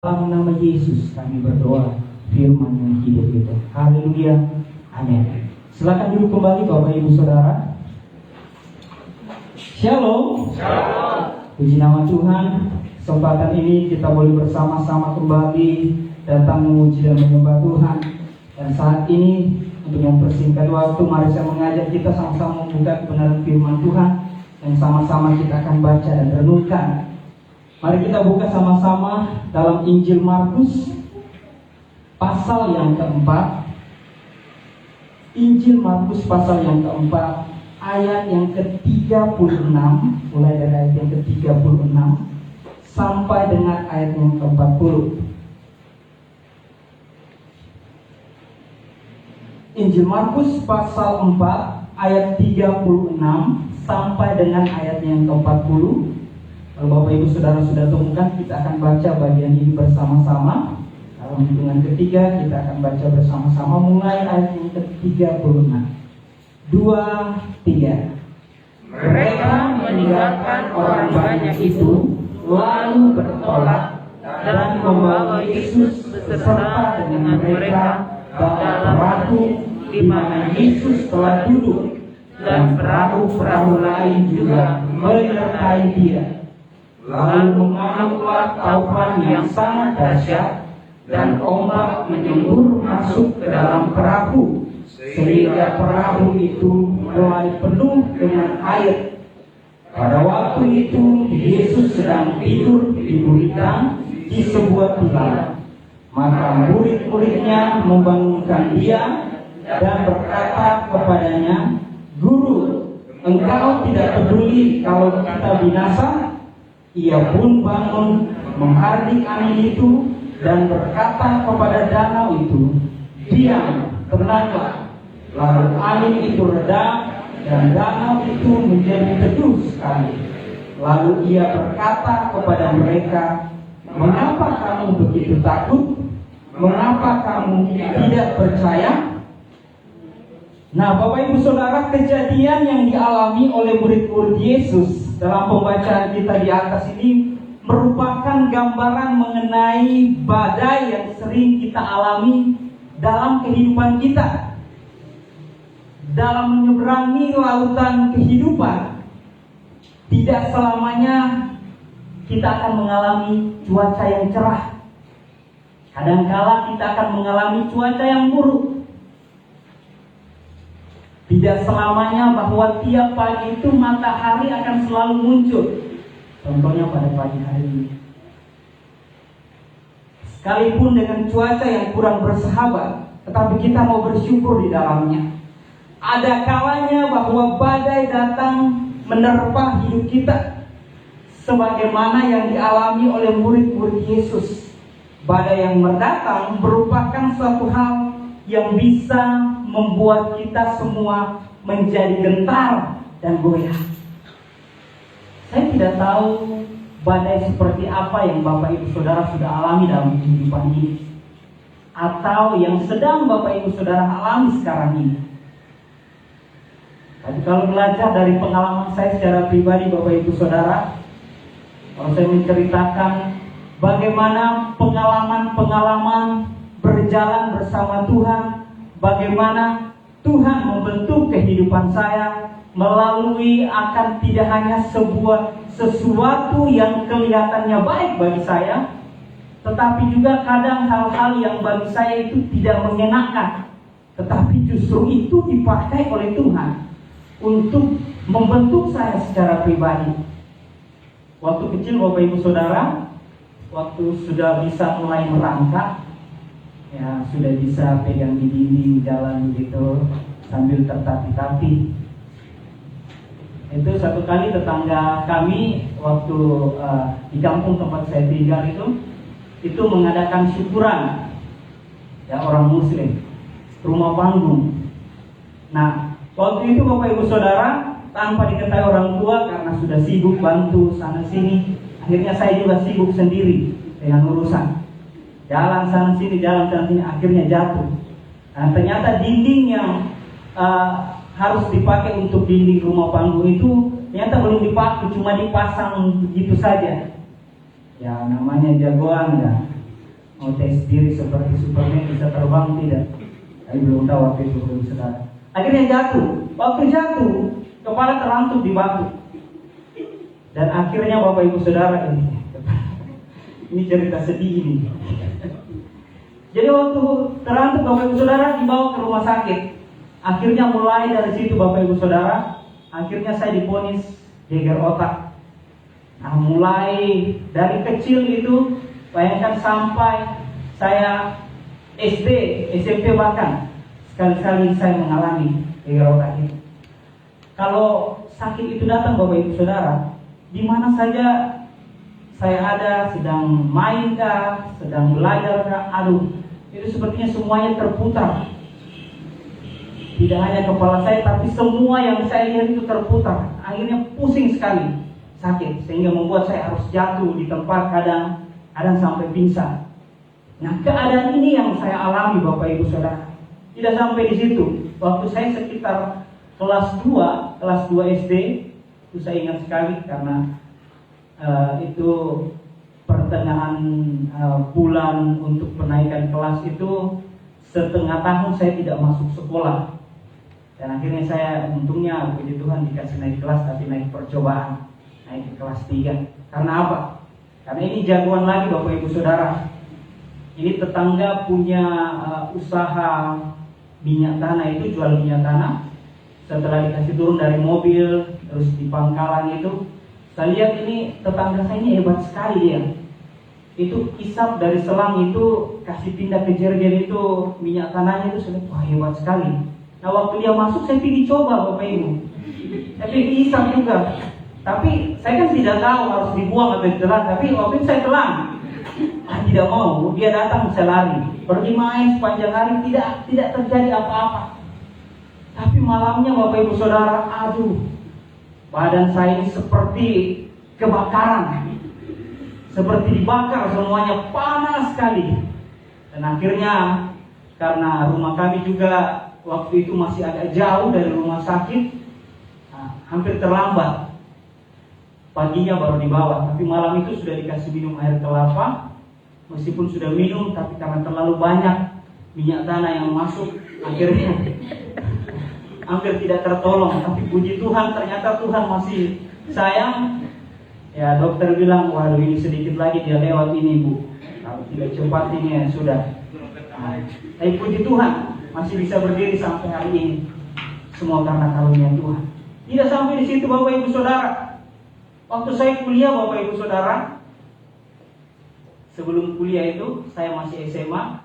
Dalam nama Yesus kami berdoa, firman yang hidup itu. Haleluya. Amin. Silakan duduk kembali Bapak Ibu Saudara. Shalom. Shalom. Puji nama Tuhan. Kesempatan ini kita boleh bersama-sama kembali datang memuji dan menyembah Tuhan. Dan saat ini untuk mempersingkat waktu, mari saya mengajak kita sama-sama membuka kebenaran firman Tuhan yang sama-sama kita akan baca dan renungkan. Mari kita buka sama-sama dalam Injil Markus pasal yang keempat. Injil Markus pasal yang keempat, ayat yang ke-36, mulai dari ayat yang ke-36 sampai dengan ayat yang ke-40. Injil Markus pasal 4 ayat 36 sampai dengan ayat yang ke-40. Kalau Bapak Ibu Saudara sudah temukan, kita akan baca bagian ini bersama-sama. Dalam hitungan ketiga kita akan baca bersama-sama mulai ayat yang ke-36. 2, 3. Mereka meninggalkan orang banyak itu, lalu bertolak dan membawa Yesus beserta dengan mereka dalam perahu di mana Yesus telah duduk, dan perahu-perahu lain juga menyertai Dia. Lalu mengamuklah taufan yang sangat dahsyat, dan ombak menyembur masuk ke dalam perahu, sehingga perahu itu mulai penuh dengan air. Pada waktu itu Yesus sedang tidur di gurita di sebuah tilam. Maka murid-muridnya membangunkan Dia dan berkata kepadanya, "Guru, engkau tidak peduli kalau kita binasa?" Ia pun bangun, menghardik angin itu, dan berkata kepada danau itu, "Diam, tenanglah." Lalu angin itu reda, dan danau itu menjadi teduh sekali. Lalu ia berkata kepada mereka, "Mengapa kamu begitu takut? Mengapa kamu tidak percaya?" Nah, Bapak Ibu Saudara, kejadian yang dialami oleh murid-murid Yesus dalam pembacaan kita di atas ini merupakan gambaran mengenai badai yang sering kita alami dalam kehidupan kita. Dalam menyeberangi lautan kehidupan, tidak selamanya kita akan mengalami cuaca yang cerah. Kadangkala kita akan mengalami cuaca yang buruk. Tidak selamanya bahwa tiap pagi itu matahari akan selalu muncul. Contohnya pada pagi hari ini. Sekalipun dengan cuaca yang kurang bersahabat, tetapi kita mau bersyukur di dalamnya. Ada kalanya bahwa badai datang menerpa hidup kita, sebagaimana yang dialami oleh murid-murid Yesus. Badai yang datang merupakan suatu hal yang bisa membuat kita semua menjadi gentar dan goyah. Saya tidak tahu badai seperti apa yang Bapak Ibu Saudara sudah alami dalam kehidupan ini, atau yang sedang Bapak Ibu Saudara alami sekarang ini. Tapi kalau belajar dari pengalaman saya secara pribadi, Bapak Ibu Saudara, kalau saya menceritakan bagaimana pengalaman-pengalaman berjalan bersama Tuhan, bagaimana Tuhan membentuk kehidupan saya melalui akan tidak hanya sesuatu yang kelihatannya baik bagi saya, tetapi juga kadang hal-hal yang bagi saya itu tidak mengenakan, tetapi justru itu dipakai oleh Tuhan untuk membentuk saya secara pribadi. Waktu kecil Bapak Ibu Saudara, waktu sudah bisa mulai merangkak, ya sudah bisa pegang di dinding jalan gitu sambil tertatih-tatih. Itu satu kali tetangga kami waktu di kampung tempat saya tinggal itu mengadakan syukuran, ya orang Muslim, rumah panggung. Nah, waktu itu Bapak Ibu Saudara, tanpa diketahui orang tua karena sudah sibuk bantu sana sini, akhirnya saya juga sibuk sendiri dengan urusan. Jalan sana sini, akhirnya jatuh. Nah, ternyata dinding yang harus dipakai untuk dinding rumah panggung itu ternyata belum dipakai, cuma dipasang begitu saja. Ya namanya jagoan ya. mau tes diri seperti Superman bisa terbang tidak. Tapi belum tahu waktu itu saudara. Akhirnya jatuh. Waktu jatuh, kepala terangkut di batu. Dan akhirnya Bapak Ibu Saudara ini cerita sedih ini. Jadi waktu terangkut Bapak Ibu Saudara dibawa ke rumah sakit. Akhirnya mulai dari situ Bapak Ibu Saudara, akhirnya saya divonis geger otak. Nah, mulai dari kecil itu, bayangkan sampai saya SD, SMP bahkan sekali-kali saya mengalami geger otak itu. Kalau sakit itu datang Bapak Ibu Saudara, di mana saja saya ada, sedang main kah, sedang belajar kah, aduh, itu sepertinya semuanya terputar. Tidak hanya kepala saya, tapi semua yang saya lihat itu terputar. Akhirnya pusing sekali, sakit, sehingga membuat saya harus jatuh di tempat, kadang sampai pingsan. Nah, keadaan ini yang saya alami Bapak Ibu Saudara. Tidak sampai di situ. Waktu saya sekitar kelas 2 SD, itu saya ingat sekali karena itu pertengahan bulan untuk penaikan kelas itu, setengah tahun saya tidak masuk sekolah. Dan akhirnya saya untungnya puji Tuhan dikasih naik kelas, tapi naik percobaan, naik ke kelas 3. Karena apa? Karena ini jagoan lagi Bapak Ibu Saudara. Ini tetangga punya usaha minyak tanah, itu jual minyak tanah. Setelah dikasih turun dari mobil, terus di pangkalan itu, saya lihat ini tetangga saya ini hebat sekali dia. Itu isap dari selang itu, kasih pindah ke jerigen itu, minyak tanahnya itu, saya lihat, wah hebat sekali. Nah waktu dia masuk, saya pergi coba Bapak Ibu. Saya pergi isap juga. Tapi saya kan tidak tahu harus dibuang atau ditelan, tapi waktu itu saya telan. Tidak mau, dia datang saya lari. Pergi main sepanjang hari, tidak terjadi apa-apa. Tapi malamnya Bapak Ibu Saudara, aduh, badan saya ini seperti kebakaran, seperti dibakar semuanya, panas sekali. Dan akhirnya karena rumah kami juga waktu itu masih agak jauh dari rumah sakit, hampir terlambat. Paginya baru dibawa, tapi malam itu sudah dikasih minum air kelapa. Meskipun sudah minum, tapi karena terlalu banyak minyak tanah yang masuk, akhirnya hampir tidak tertolong. Tapi puji Tuhan, ternyata Tuhan masih sayang. Ya dokter bilang, waduh ini sedikit lagi dia lewat ini Bu, kalau tidak cepat ini ya sudah. Tapi puji Tuhan masih bisa berdiri sampai hari ini. Semua karena karunia Tuhan. Tidak sampai di situ Bapak Ibu Saudara. Waktu saya kuliah Bapak Ibu Saudara, sebelum kuliah itu saya masih SMA,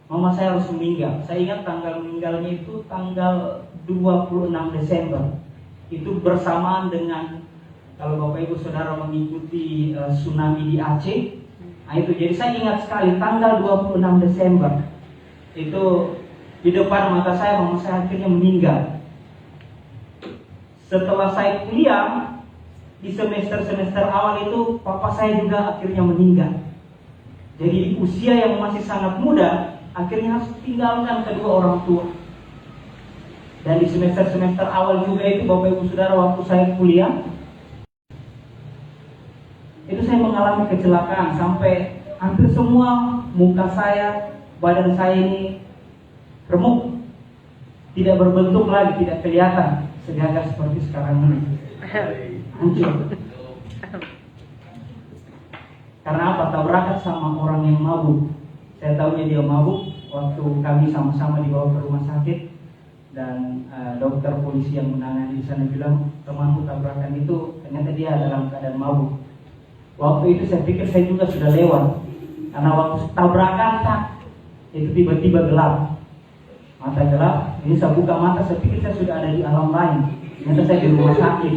mama saya harus meninggal. Saya ingat tanggal meninggalnya itu tanggal 26 Desember. Itu bersamaan dengan, kalau Bapak Ibu Saudara mengikuti tsunami di Aceh, nah itu jadi saya ingat sekali tanggal 26 Desember. Itu di depan mata saya, mama saya akhirnya meninggal. Setelah saya kuliah, di semester awal itu papa saya juga akhirnya meninggal. Jadi di usia yang masih sangat muda, akhirnya harus tinggalkan kedua orang tua. Dan di semester awal juga itu Bapak Ibu Saudara, waktu saya kuliah, itu saya mengalami kecelakaan sampai hampir semua muka saya, badan saya ini remuk, tidak berbentuk lagi, tidak kelihatan segagah seperti sekarang ini. Hancur. Karena apa? Tabrakan sama orang yang mabuk. Saya tahunya dia mabuk. Waktu kami sama-sama dibawa ke rumah sakit, dan dokter polisi yang menangani di sana bilang, temanmu tabrakan itu ternyata dia dalam keadaan mabuk. Waktu itu saya pikir saya juga sudah lewat, karena waktu tabrakan itu tiba-tiba gelap, mata gelap. Ini saya buka mata, saya pikir saya sudah ada di alam lain. Ternyata saya di rumah sakit.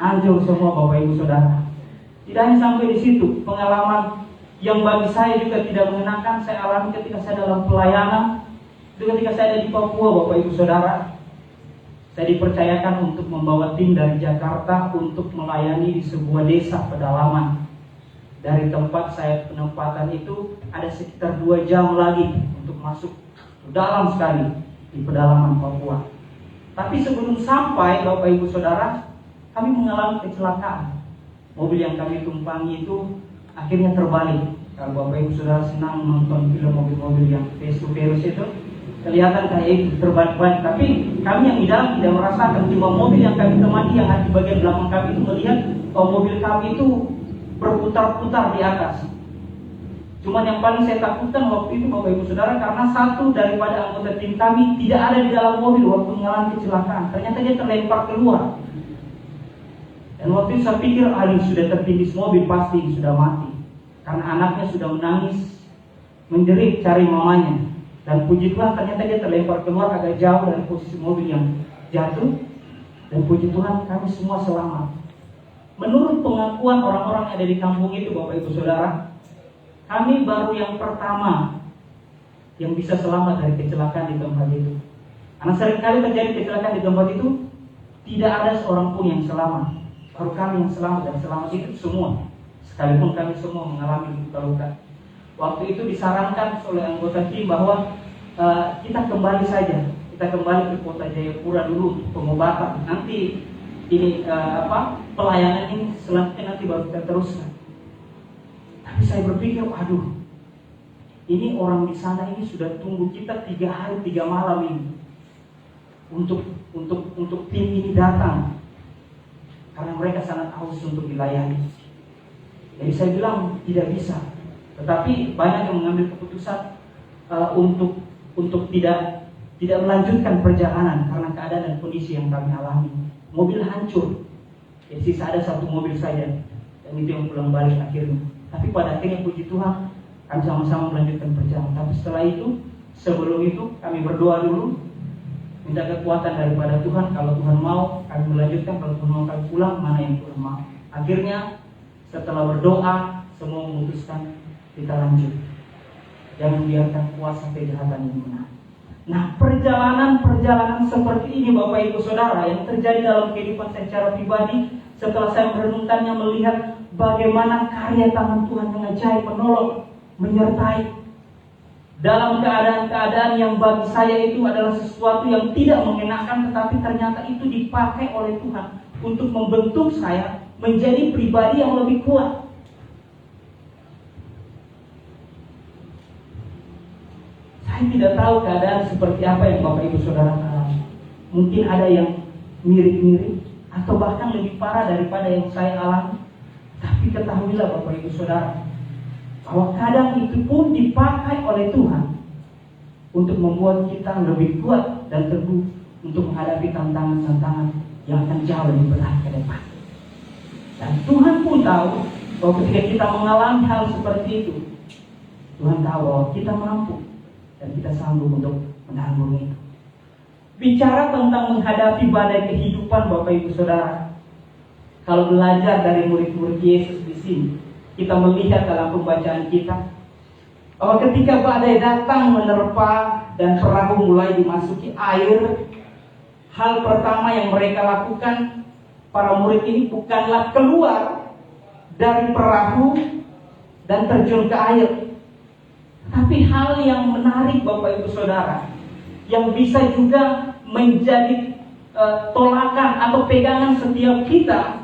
Hancur semua Bapak Ibu Saudara. Tidak hanya sampai di situ, pengalaman yang bagi saya juga tidak mengenakan saya alami ketika saya dalam pelayanan. Itu ketika saya ada di Papua Bapak Ibu Saudara, saya dipercayakan untuk membawa tim dari Jakarta untuk melayani di sebuah desa pedalaman. Dari tempat saya penempatan itu ada sekitar 2 jam lagi untuk masuk ke dalam sekali di pedalaman Papua. Tapi sebelum sampai Bapak Ibu Saudara, kami mengalami kecelakaan. Mobil yang kami tumpangi itu akhirnya terbalik. Kalau Bapak Ibu Saudara senang menonton film mobil-mobil yang face to face itu, kelihatan kayak itu terbalik-balik. Tapi kami yang di dalam tidak merasakan. Cuma mobil yang kami temani yang ada di bagian belakang kami itu melihat mobil kami itu berputar-putar di atas. Cuman yang paling saya takutkan waktu itu Bapak Ibu Saudara, karena satu daripada anggota tim kami tidak ada di dalam mobil waktu mengalami kecelakaan. Ternyata dia terlempar keluar. Dan waktu itu saya pikir, aduh sudah tertindih mobil, pasti sudah mati. Karena anaknya sudah menangis, menjerit cari mamanya. Dan puji Tuhan ternyata dia terlempar keluar agak jauh dari posisi mobil yang jatuh. Dan puji Tuhan kami semua selamat. Menurut pengakuan orang-orang yang ada di kampung itu Bapak Ibu Saudara, kami baru yang pertama yang bisa selamat dari kecelakaan di tempat itu. Karena seringkali terjadi kecelakaan di tempat itu, tidak ada seorang pun yang selamat. Baru kami yang selamat, dan selamat itu semua. Sekalipun kami semua mengalami luka-luka. Waktu itu disarankan oleh anggota tim bahwa kita kembali saja. Kita kembali ke kota Jayapura dulu untuk pengobatan. Nanti ini pelayanan ini selanjutnya nanti baru kita teruskan. Tapi saya berpikir, aduh, ini orang di sana ini sudah tunggu kita 3 hari 3 malam ini untuk tim ini datang, karena mereka sangat haus untuk dilayani. Jadi saya bilang tidak bisa. Tetapi banyak yang mengambil keputusan untuk tidak melanjutkan perjalanan karena keadaan dan kondisi yang kami alami. Mobil hancur. Jadi sisa ada 1 mobil saja, dan itu yang pulang balik akhirnya. Tapi pada akhirnya puji Tuhan kami sama-sama melanjutkan perjalanan. Tapi setelah itu, sebelum itu kami berdoa dulu, minta kekuatan daripada Tuhan. Kalau Tuhan mau kami melanjutkan, kalau Tuhan mau kami pulang, mana yang Tuhan mau. Akhirnya setelah berdoa, semua memutuskan kita lanjut. Jangan biarkan kuasa kejahatan ini menang. Nah, perjalanan seperti ini Bapak Ibu Saudara yang terjadi dalam kehidupan saya secara pribadi, setelah saya merenungkannya, melihat bagaimana karya tangan Tuhan yang ajaib menolong, menyertai dalam keadaan-keadaan yang bagi saya itu adalah sesuatu yang tidak mengenakan, tetapi ternyata itu dipakai oleh Tuhan untuk membentuk saya menjadi pribadi yang lebih kuat. Saya tidak tahu keadaan seperti apa yang Bapak Ibu Saudara alami. Mungkin ada yang mirip-mirip atau bahkan lebih parah daripada yang saya alami. Tapi ketahuilah Bapak Ibu Saudara, bahwa kadang itu pun dipakai oleh Tuhan untuk membuat kita lebih kuat dan teguh untuk menghadapi tantangan-tantangan yang akan jauh lebih berat ke depan. Dan Tuhan pun tahu bahwa ketika kita mengalami hal seperti itu, Tuhan tahu bahwa kita mampu dan kita sanggup untuk menanggung itu. Bicara tentang menghadapi badai kehidupan Bapak Ibu Saudara, kalau belajar dari murid-murid Yesus di sini, kita melihat dalam pembacaan kita bahwa ketika badai datang menerpa dan perahu mulai dimasuki air, hal pertama yang mereka lakukan, para murid ini bukanlah keluar dari perahu dan terjun ke air. Tapi hal yang menarik Bapak Ibu Saudara, yang bisa juga menjadi tolakan atau pegangan setiap kita,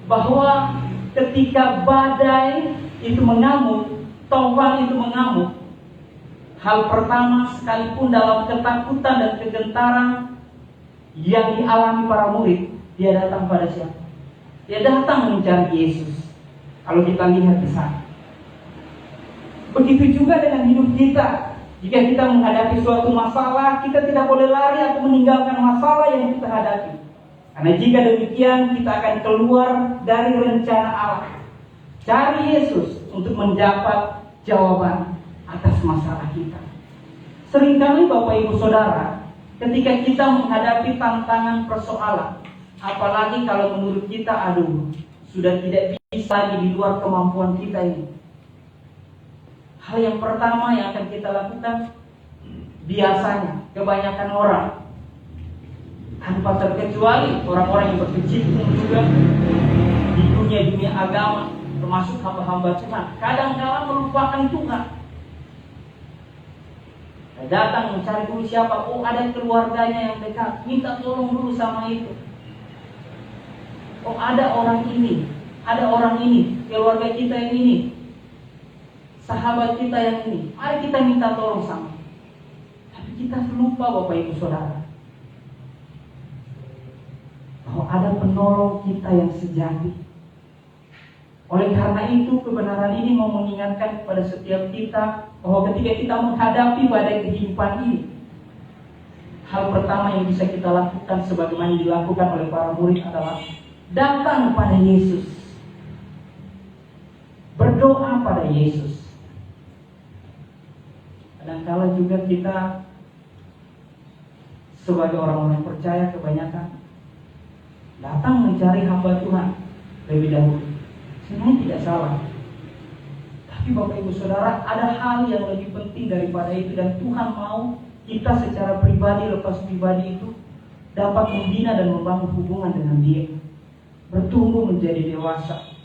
bahwa ketika badai itu mengamuk, topan itu mengamuk, hal pertama sekalipun dalam ketakutan dan kegentaran yang dialami para murid, dia datang pada siapa? Dia datang mencari Yesus. Kalau kita lihat di sana. Begitu juga dengan hidup kita. Jika kita menghadapi suatu masalah, kita tidak boleh lari atau meninggalkan masalah yang kita hadapi. Karena jika demikian, kita akan keluar dari rencana Allah. Cari Yesus untuk mendapat jawaban atas masalah kita. Seringkali Bapak Ibu Saudara, ketika kita menghadapi tantangan persoalan, apalagi kalau menurut kita, aduh, sudah tidak bisa lagi di luar kemampuan kita ini. Hal yang pertama yang akan kita lakukan, biasanya kebanyakan orang, tanpa terkecuali orang-orang yang berkecimpung juga di dunia agama, termasuk hamba-hamba Tuhan, kadang-kadang melupakan Tuhan. Datang mencari dulu siapa, oh ada keluarganya yang dekat, minta tolong dulu sama itu. Oh ada orang ini, keluarga kita yang ini. sahabat kita yang ini, mari kita minta tolong sama. Tapi kita lupa Bapak Ibu Saudara, bahwa ada penolong kita yang sejati. Oleh karena itu kebenaran ini mau mengingatkan kepada setiap kita bahwa ketika kita menghadapi badai kehidupan ini, hal pertama yang bisa kita lakukan sebagaimana dilakukan oleh para murid adalah datang pada Yesus, berdoa pada Yesus. Kadang-kala juga kita sebagai orang-orang percaya kebanyakan datang mencari hamba Tuhan lebih dahulu. Sebenarnya tidak salah. Tapi Bapak Ibu Saudara, ada hal yang lebih penting daripada itu, dan Tuhan mau kita secara pribadi, lepas pribadi itu dapat membina dan membangun hubungan dengan Dia, bertumbuh menjadi dewasa.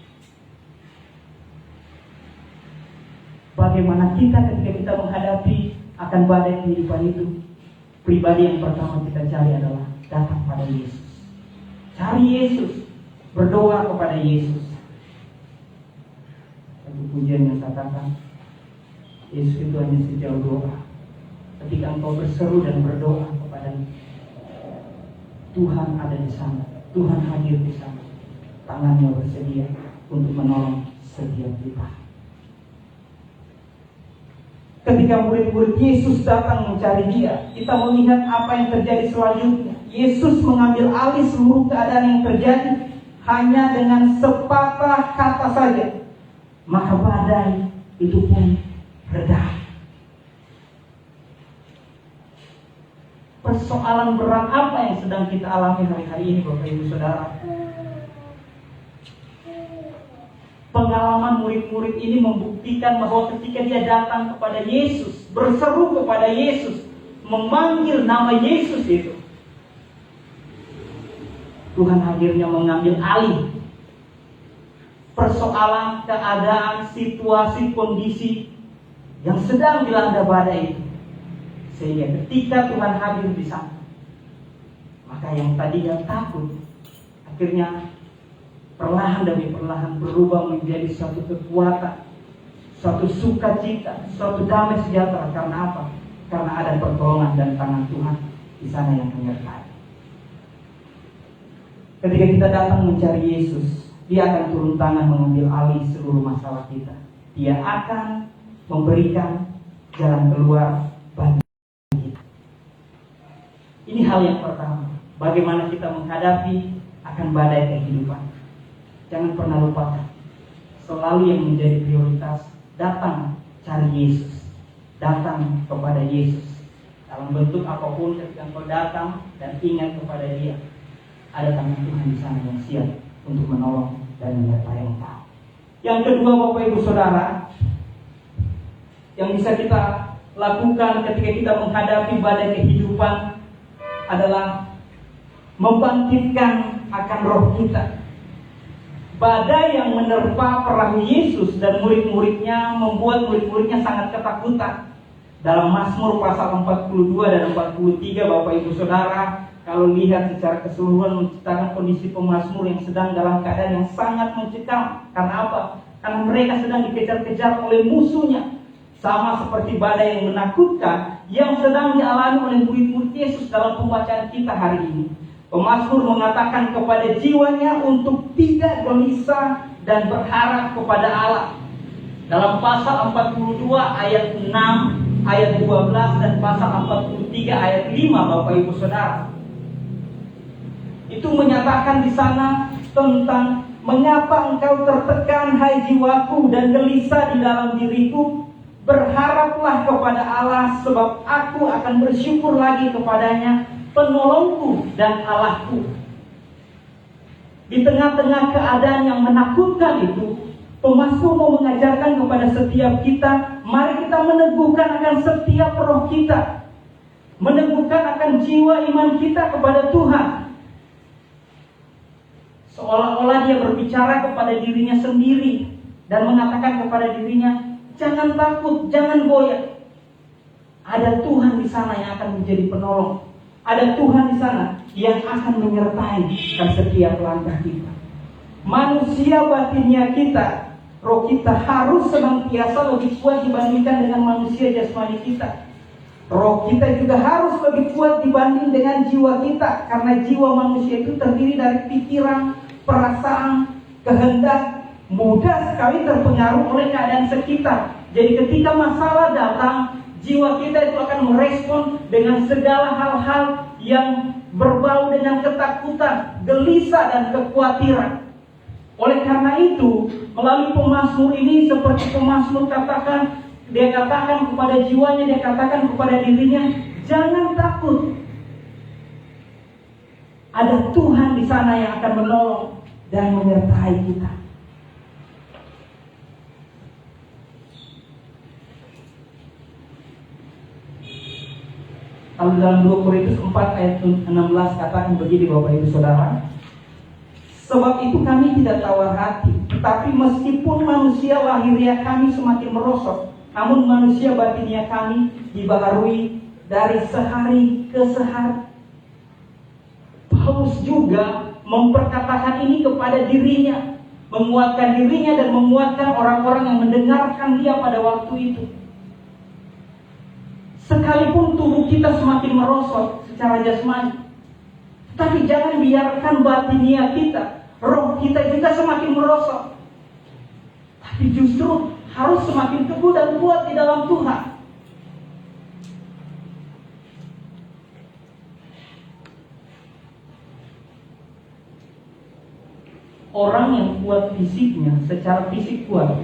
Bagaimana kita ketika kita menghadapi akan badai kehidupan itu, pribadi yang pertama kita cari adalah datang pada Yesus. Cari Yesus, berdoa kepada Yesus. Satu pujian yang katakan, Yesus itu hanya sejauh doa. Ketika engkau berseru dan berdoa kepadanya, Tuhan ada di sana, Tuhan hadir di sana. Tangannya bersedia untuk menolong setiap kita. Ketika murid-murid Yesus datang mencari Dia, kita melihat apa yang terjadi selanjutnya. Yesus mengambil alih seluruh keadaan yang terjadi hanya dengan sepatah kata saja, maka badai itu pun reda. Persoalan berat apa yang sedang kita alami hari-hari ini Bapak Ibu Saudara? Pengalaman murid-murid ini membuktikan bahwa ketika dia datang kepada Yesus, berseru kepada Yesus, memanggil nama Yesus itu, Tuhan akhirnya mengambil alih persoalan, keadaan, situasi, kondisi yang sedang dilanda badai itu. Sehingga ketika Tuhan hadir di sana, maka yang tadinya takut akhirnya perlahan demi perlahan berubah menjadi suatu kekuatan, suatu sukacita, suatu damai sejahtera. Karena apa? Karena ada pertolongan dan tangan Tuhan di sana yang menyertai. Ketika kita datang mencari Yesus, Dia akan turun tangan mengambil alih seluruh masalah kita. Dia akan memberikan jalan keluar bagi kita. Ini hal yang pertama. Bagaimana kita menghadapi akan badai kehidupan. Jangan pernah lupakan, selalu yang menjadi prioritas, datang cari Yesus, datang kepada Yesus. Dalam bentuk apapun ketika engkau datang dan ingat kepada Dia, ada tangan Tuhan di sana yang siap untuk menolong dan menyertai engkau. Yang kedua Bapak Ibu Saudara, yang bisa kita lakukan ketika kita menghadapi badai kehidupan adalah membangkitkan akan roh kita. Badai yang menerpa perahu Yesus dan murid-muridnya membuat murid-muridnya sangat ketakutan. Dalam Mazmur pasal 42 dan 43 Bapak Ibu Saudara, kalau lihat secara keseluruhan menceritakan kondisi pemazmur yang sedang dalam keadaan yang sangat mencekam. Karena apa? Karena mereka sedang dikejar-kejar oleh musuhnya. Sama seperti badai yang menakutkan yang sedang dialami oleh murid-murid Yesus dalam pembacaan kita hari ini. Pemazmur mengatakan kepada jiwanya untuk tidak gelisah dan berharap kepada Allah. Dalam pasal 42 ayat 6, ayat 12 dan pasal 43 ayat 5 Bapak Ibu Saudara. Itu menyatakan di sana tentang mengapa engkau tertekan hai jiwaku dan gelisah di dalam diriku. Berharaplah kepada Allah sebab aku akan bersyukur lagi kepadanya, penolongku dan Allahku. Di tengah-tengah keadaan yang menakutkan itu, pemazmur mau mengajarkan kepada setiap kita, mari kita meneguhkan akan setiap roh kita, meneguhkan akan jiwa iman kita kepada Tuhan. Seolah-olah dia berbicara kepada dirinya sendiri dan mengatakan kepada dirinya, jangan takut, jangan goyah. Ada Tuhan di sana yang akan menjadi penolong. Ada Tuhan di sana yang akan menyertai setiap langkah kita. Manusia batinnya kita roh kita harus senantiasa lebih kuat dibandingkan dengan manusia jasmani kita. Roh kita juga harus lebih kuat dibanding dengan jiwa kita, karena jiwa manusia itu terdiri dari pikiran, perasaan, kehendak, mudah sekali terpengaruh oleh keadaan sekitar. Jadi ketika masalah datang, jiwa kita itu akan merespon dengan segala hal-hal yang berbau dengan ketakutan, gelisah, dan kekhawatiran. Oleh karena itu, melalui pemazmur ini, seperti pemazmur katakan, dia katakan kepada jiwanya, dia katakan kepada dirinya, jangan takut. Ada Tuhan di sana yang akan menolong dan menyertai kita. Kalau dalam 2 Korintus 4 ayat 16 katakan begini, Bapak Ibu Saudara. Sebab itu kami tidak tawar hati, tetapi meskipun manusia lahiriah kami semakin merosot, namun manusia batinia kami dibaharui dari sehari ke sehari. Paulus juga memperkatakan ini kepada dirinya, menguatkan dirinya dan menguatkan orang-orang yang mendengarkan dia pada waktu itu. Sekalipun tubuh kita semakin merosot secara jasmani, tapi jangan biarkan batinia kita, roh kita juga semakin merosot. Tapi justru harus semakin teguh dan kuat di dalam Tuhan. Orang yang kuat fisiknya, secara fisik kuat,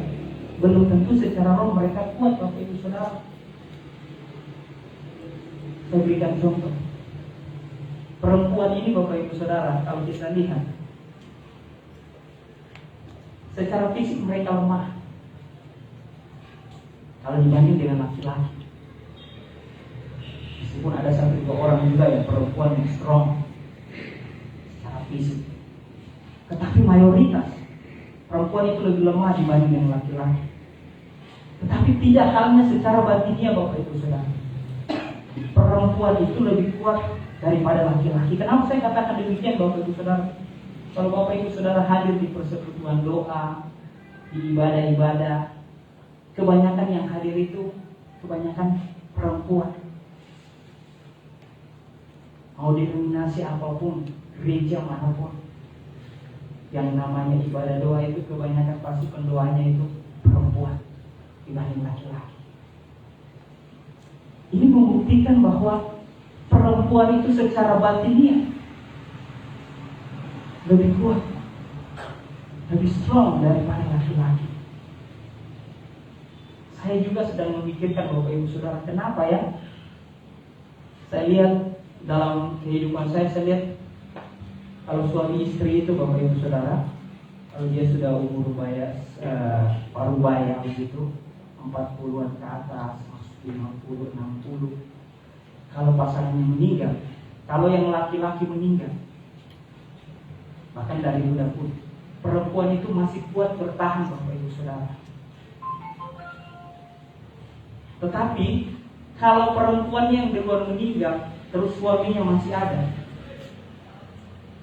belum tentu secara roh mereka kuat, Bapak Ibu Saudara. Saya berikan contoh. Perempuan ini, Bapak Ibu Saudara, kalau kita lihat, secara fisik mereka lemah kalau dibanding dengan laki-laki. Meskipun ada 1-2 orang juga yang perempuan yang strong secara fisik, tetapi mayoritas perempuan itu lebih lemah dibanding dengan laki-laki. Tetapi tidak halnya secara batinnya, Bapak Ibu Saudara. Perempuan itu lebih kuat daripada laki-laki. Kenapa saya katakan demikian, Bapak Ibu Saudara? Kalau Bapak Ibu Saudara hadir di persekutuan doa, di ibadah-ibadah, kebanyakan yang hadir itu kebanyakan perempuan. Mau denominasi apapun, gereja manapun, yang namanya ibadah doa itu kebanyakan pasti pendoanya itu perempuan dibanding laki-laki. Ini membuktikan bahwa perempuan itu secara batinnya lebih kuat, lebih strong daripada laki-laki. Saya juga sedang memikirkan, Bapak Ibu Saudara, kenapa ya? Saya lihat dalam kehidupan saya lihat kalau suami istri itu, Bapak Ibu Saudara, kalau dia sudah umur parubaya begitu, 40-an ke atas, 50, 60. Kalau pasangannya meninggal, kalau yang laki-laki meninggal, bahkan dari muda pun, perempuan itu masih kuat bertahan, Bapak Ibu Saudara. Tetapi kalau perempuan yang duluan meninggal, terus suaminya masih ada,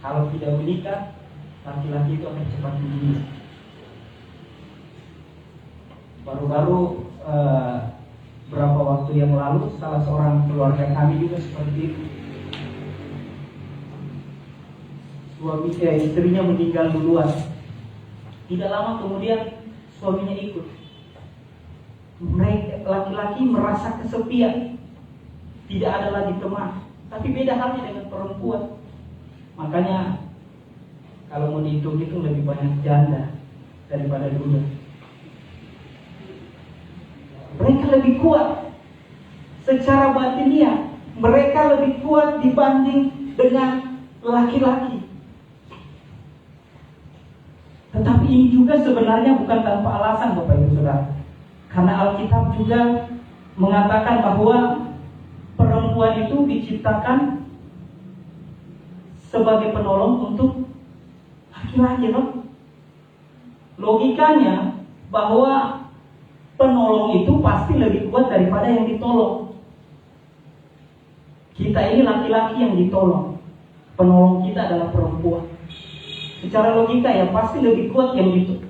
kalau tidak menikah, laki-laki itu akan cepat meninggal. Baru-baru berapa waktu yang lalu, salah seorang keluarga kami juga seperti itu. Istrinya meninggal duluan. Tidak lama kemudian suaminya ikut. Mereka laki-laki merasa kesepian, tidak ada lagi teman. Tapi beda halnya dengan perempuan. Makanya kalau mau dihitung-hitung lebih banyak janda daripada duda. Mereka lebih kuat secara batiniah, mereka lebih kuat dibanding dengan laki-laki. Tetapi ini juga sebenarnya bukan tanpa alasan, Bapak Ibu Saudara. Karena Alkitab juga mengatakan bahwa perempuan itu diciptakan sebagai penolong untuk laki-laki, loh. Logikanya bahwa penolong itu pasti lebih kuat daripada yang ditolong. Kita ini laki-laki yang ditolong, penolong kita adalah perempuan. Secara logika ya pasti lebih kuat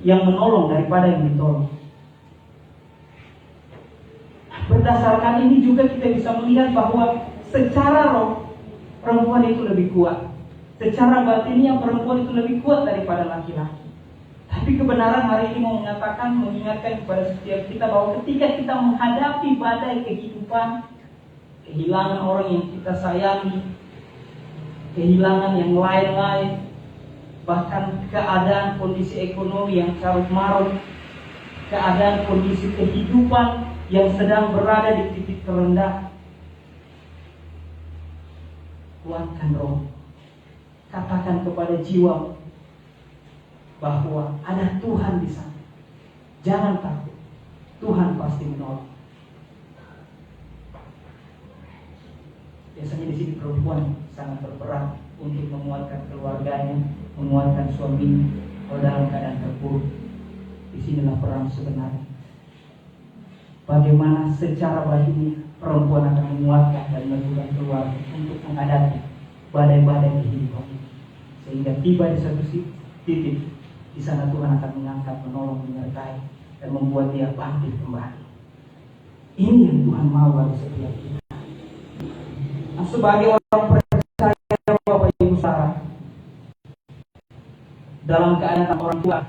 yang menolong daripada yang ditolong. Berdasarkan ini juga kita bisa melihat bahwa secara roh perempuan itu lebih kuat. Secara batinnya perempuan itu lebih kuat daripada laki-laki. Tapi kebenaran hari ini mau mengingatkan kepada setiap kita bahwa ketika kita menghadapi badai kehidupan, kehilangan orang yang kita sayangi, kehilangan yang lain-lain, bahkan keadaan kondisi ekonomi yang carut marut, keadaan kondisi kehidupan yang sedang berada di titik terendah, kuatkan roh. Katakan kepada jiwa bahwa ada Tuhan di sana. Jangan takut, Tuhan pasti menolong. Biasanya di sini perempuan sangat berperan untuk menguatkan keluarganya, menguatkan suaminya kalau dalam keadaan terpuruk. Disinilah peran sebenarnya. Bagaimana secara batinnya perempuan akan menguatkan dan meneguhkan keluarga untuk menghadapi badai-badai kehidupan ini, sehingga tiba di satu titik di sana Tuhan akan mengangkat, menolong, menyertai dan membuat dia bangkit kembali. Ini yang Tuhan mau bagi setiap kita. Nah, sebagai orang percaya Bapak Ibu Saudara, dalam keadaan orang tua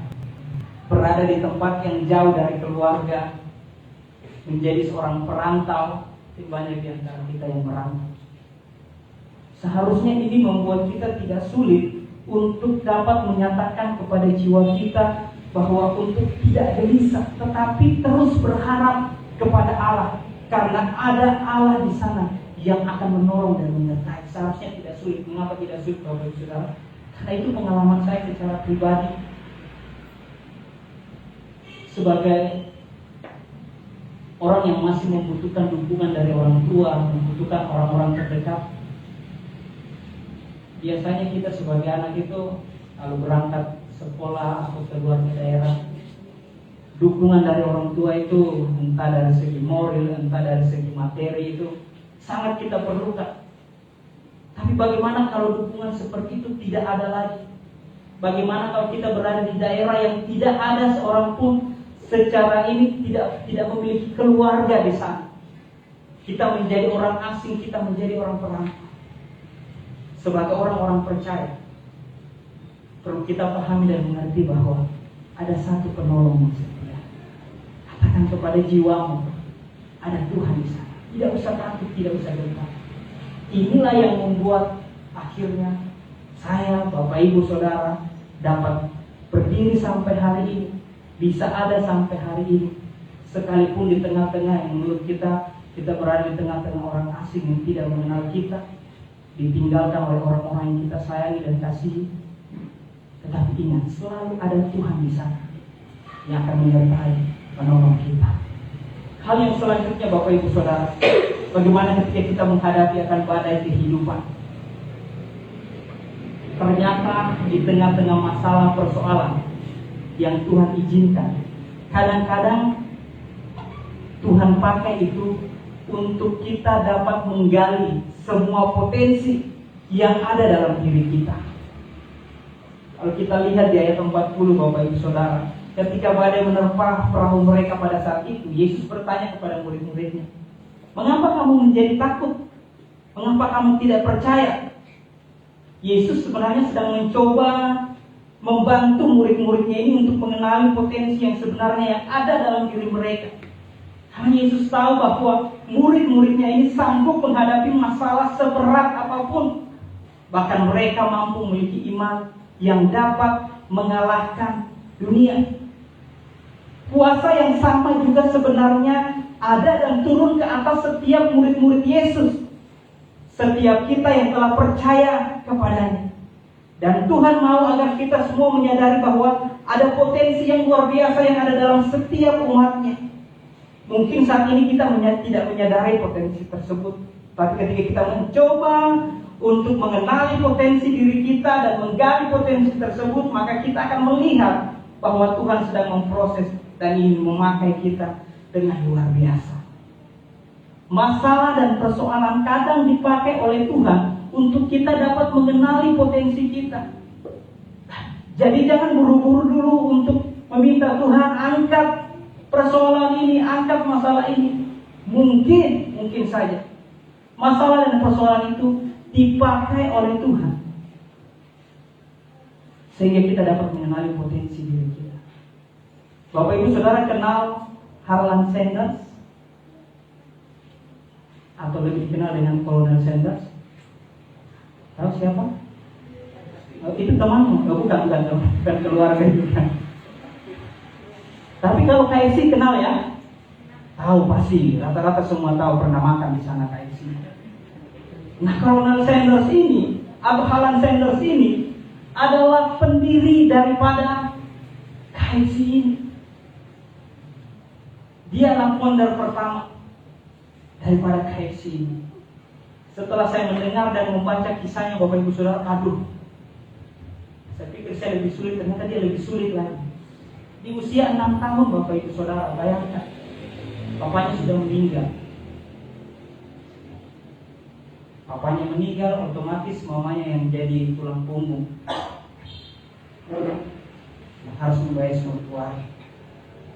berada di tempat yang jauh dari keluarga, menjadi seorang perantau, banyak di antara kita yang merantau. Seharusnya ini membuat kita tidak sulit untuk dapat menyatakan kepada jiwa kita bahwa untuk tidak gelisah, tetapi terus berharap kepada Allah, karena ada Allah di sana yang akan menolong dan menyertai. Seharusnya tidak sulit. Mengapa tidak sulit, Bapak Ibu Saudara? Karena itu pengalaman saya secara pribadi sebagai orang yang masih membutuhkan dukungan dari orang tua, membutuhkan orang-orang terdekat. Biasanya kita sebagai anak itu lalu berangkat sekolah atau keluar ke daerah, dukungan dari orang tua itu entah dari segi moral, entah dari segi materi itu sangat kita perlukan. Tapi bagaimana kalau dukungan seperti itu tidak ada lagi? Bagaimana kalau kita berada di daerah yang tidak ada seorang pun secara ini tidak memiliki keluarga di sana? Kita menjadi orang asing, kita menjadi orang perantau. Sebagai orang-orang percaya, perlu kita pahami dan mengerti bahwa ada satu penolong yang setia. Katakan kepada jiwamu, ada Tuhan di sana. Tidak usah takut, tidak usah gentar. Inilah yang membuat akhirnya saya, Bapak Ibu Saudara, dapat berdiri sampai hari ini, bisa ada sampai hari ini. Sekalipun di tengah-tengah yang menurut kita berada di tengah-tengah orang asing yang tidak mengenal kita, ditinggalkan oleh orang-orang yang kita sayangi dan kasihi. Tetapi ingat, selalu ada Tuhan di sana yang akan menyertai, menolong kita. Hal yang selanjutnya Bapak Ibu Saudara, bagaimana ketika kita menghadapi akan badai kehidupan. Ternyata di tengah-tengah masalah persoalan yang Tuhan izinkan, kadang-kadang Tuhan pakai itu untuk kita dapat menggali semua potensi yang ada dalam diri kita. Kalau kita lihat di ayat 40 Bapak Ibu Saudara, ketika badai menerpa perahu mereka pada saat itu, Yesus bertanya kepada murid-muridnya, "Mengapa kamu menjadi takut? Mengapa kamu tidak percaya?" Yesus sebenarnya sedang mencoba membantu murid-muridnya ini untuk mengenali potensi yang sebenarnya yang ada dalam diri mereka. Karena Yesus tahu bahwa murid-muridnya ini sanggup menghadapi masalah seberat apapun. Bahkan mereka mampu memiliki iman yang dapat mengalahkan dunia. Kuasa yang sama juga sebenarnya ada dan turun ke atas setiap murid-murid Yesus, setiap kita yang telah percaya kepadanya. Dan Tuhan mau agar kita semua menyadari bahwa ada potensi yang luar biasa yang ada dalam setiap umatnya. Mungkin saat ini kita tidak menyadari potensi tersebut, tapi ketika kita mencoba untuk mengenali potensi diri kita dan menggali potensi tersebut, maka kita akan melihat bahwa Tuhan sedang memproses dan ingin memakai kita dengan luar biasa. Masalah dan persoalan kadang dipakai oleh Tuhan untuk kita dapat mengenali potensi kita. Jadi jangan buru-buru dulu untuk meminta Tuhan angkat persoalan ini, angkat masalah ini. Mungkin saja masalah dan persoalan itu dipakai oleh Tuhan sehingga kita dapat mengenali potensi diri kita. Bapak Ibu Saudara kenal Harlan Sanders atau lebih dikenal dengan Colonel Sanders? Tahu siapa? Itu temanmu? Bukan keluarga juga. Tapi kalau KFC kenal ya? Tahu pasti, rata-rata semua tahu, pernah makan di sana KFC. Nah, Colonel Sanders ini atau Harlan Sanders ini adalah pendiri daripada KFC ini. Dia adalah founder pertama daripada KFC ini. Setelah saya mendengar dan membaca kisahnya, Bapak Ibu Saudara, saya pikir saya lebih sulit, ternyata dia lebih sulit lagi. Di usia 6 tahun, Bapak Ibu Saudara, bayangkan, bapaknya sudah meninggal. Bapaknya meninggal, otomatis mamanya yang jadi tulang punggung. Harus membayar semua keluarga.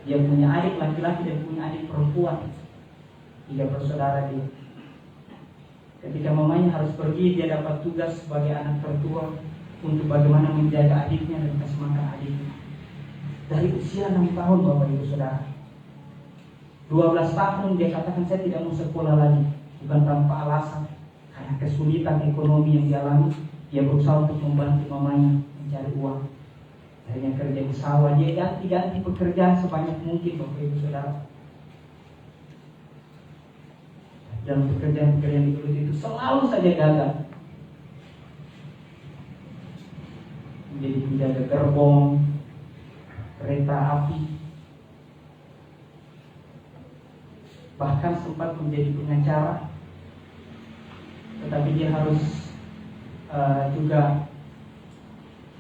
Dia punya adik laki-laki dan punya adik perempuan. 3 bersaudara dia. Ketika mamanya harus pergi, dia dapat tugas sebagai anak tertua untuk bagaimana menjaga adiknya dan kasih makan adiknya. Dari usia 6 tahun, Bapak Ibu Saudara. 12 tahun dia katakan, saya tidak mau sekolah lagi. Bukan tanpa alasan, karena kesulitan ekonomi yang dialami. Dia berusaha untuk membantu mamanya mencari uang. Akhirnya kerja di sawah, dia ganti-ganti pekerjaan sebanyak mungkin, Bapak Ibu Saudara. Dan pekerjaan-pekerjaan di Kulit itu selalu saja gagal. Menjadi penjaga gerbong, kereta api, bahkan sempat menjadi pengacara. Tetapi dia harus juga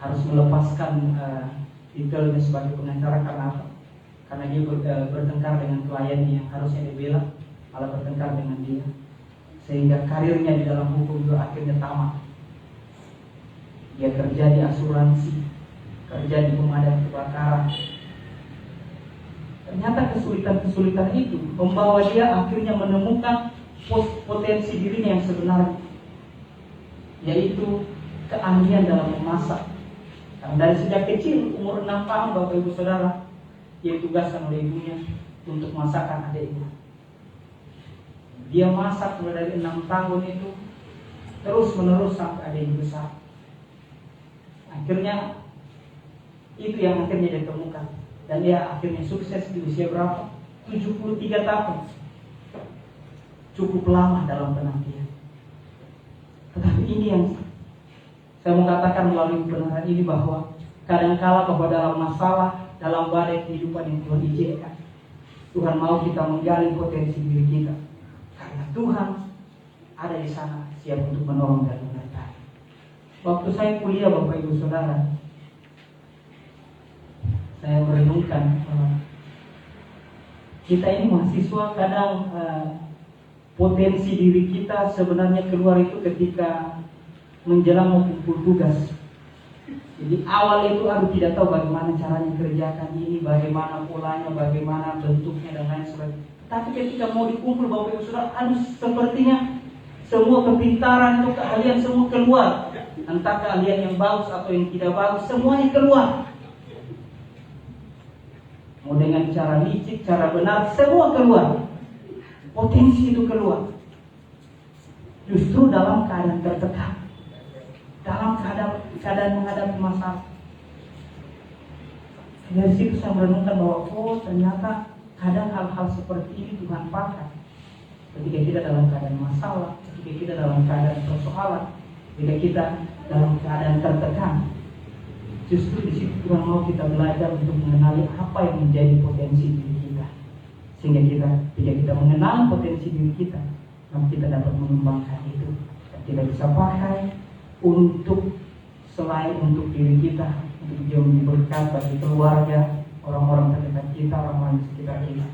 harus melepaskan titelnya sebagai pengacara. Karena apa? Karena dia bertengkar dengan kliennya yang harusnya dibela, malah bertengkar dengan dia, sehingga karirnya di dalam hukum itu akhirnya tamat. Dia kerja di asuransi, kerja di pemadam kebakaran. Ternyata kesulitan-kesulitan itu membawa dia akhirnya menemukan potensi dirinya yang sebenarnya, yaitu keahlian dalam memasak. Karena dari sejak kecil, umur 6 tahun, Bapak Ibu Saudara, dia ditugaskan oleh ibunya untuk masakan adiknya. Dia masak mulai dari 6 tahun itu terus menerus sampai adiknya besar. Akhirnya itu yang akhirnya dia temukan, dan dia akhirnya sukses di usia berapa? 73 tahun. Cukup lama dalam penantian. Tetapi ini yang saya mau katakan melalui kebenaran ini, bahwa kadangkala bahwa dalam masalah, dalam badai kehidupan yang Tuhan izinkan, Tuhan mau kita menggali potensi diri kita. Karena Tuhan ada di sana siap untuk menolong dan menyertai. Waktu saya kuliah, Bapak Ibu Saudara, saya merenungkan kita ini mahasiswa, kadang potensi diri kita sebenarnya keluar itu ketika menjelang mau kumpul tugas. Jadi awal itu tidak tahu bagaimana caranya kerjakan ini, bagaimana polanya, bagaimana bentuknya dan lain sebagainya. Tapi ketika mau dikumpul, Bapak Ibu Saudara, sepertinya semua kepintaran itu, keahlian semua keluar. Entah keahlian yang bagus atau yang tidak bagus, semuanya keluar. Mau dengan cara licik, cara benar, semua keluar. Potensi itu keluar. Justru dalam keadaan tertekan, dalam keadaan menghadapi masalah. Dari situ saya merenungkan bahwa ternyata kadang hal-hal seperti ini Tuhan pakai. Ketika kita dalam keadaan masalah, ketika kita dalam keadaan persoalan, ketika kita dalam keadaan tertekan, justru di situ Tuhan mau kita belajar untuk mengenali apa yang menjadi potensi diri kita. Sehingga ketika kita mengenal potensi diri kita, maka kita dapat mengembangkan itu. Dan kita bisa pakai untuk selain untuk diri kita, untuk dia menjadi berkat bagi keluarga, orang-orang terdekat kita, orang-orang di sekitar kita.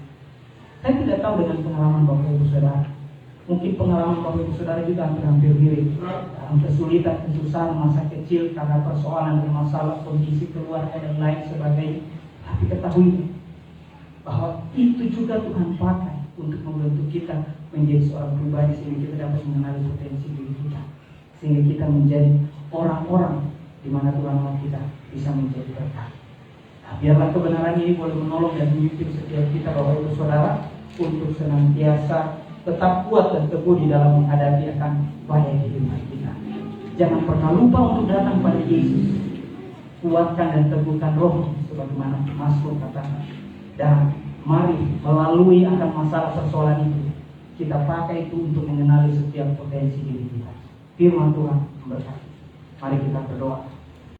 Saya tidak tahu dengan pengalaman Bapak Ibu Saudara, Mungkin pengalaman Bapak Ibu Saudara juga hampir mirip. Dalam kesulitan, kesusahan, masa kecil karena persoalan dan masalah kondisi keluarga dan lain sebagainya. Tapi ketahui bahwa itu juga Tuhan pakai untuk membentuk kita menjadi seorang pribadi sehingga kita dapat mengenali potensi diri kita. Sehingga kita menjadi orang-orang di mana Tuhan mau kita bisa menjadi berkat. Nah, biarlah kebenaran ini boleh menolong dan memimpin setiap kita Bapak Ibu Saudara untuk senantiasa tetap kuat dan teguh di dalam menghadapi akan badai kehidupan kita. Jangan pernah lupa untuk datang pada Yesus. Kuatkan dan teguhkan roh sebagaimana Mazmur katakan. Dan mari melalui akan masalah persoalan itu, kita pakai itu untuk mengenali setiap potensi diri kita. Firman Tuhan memberkati. Mari kita berdoa.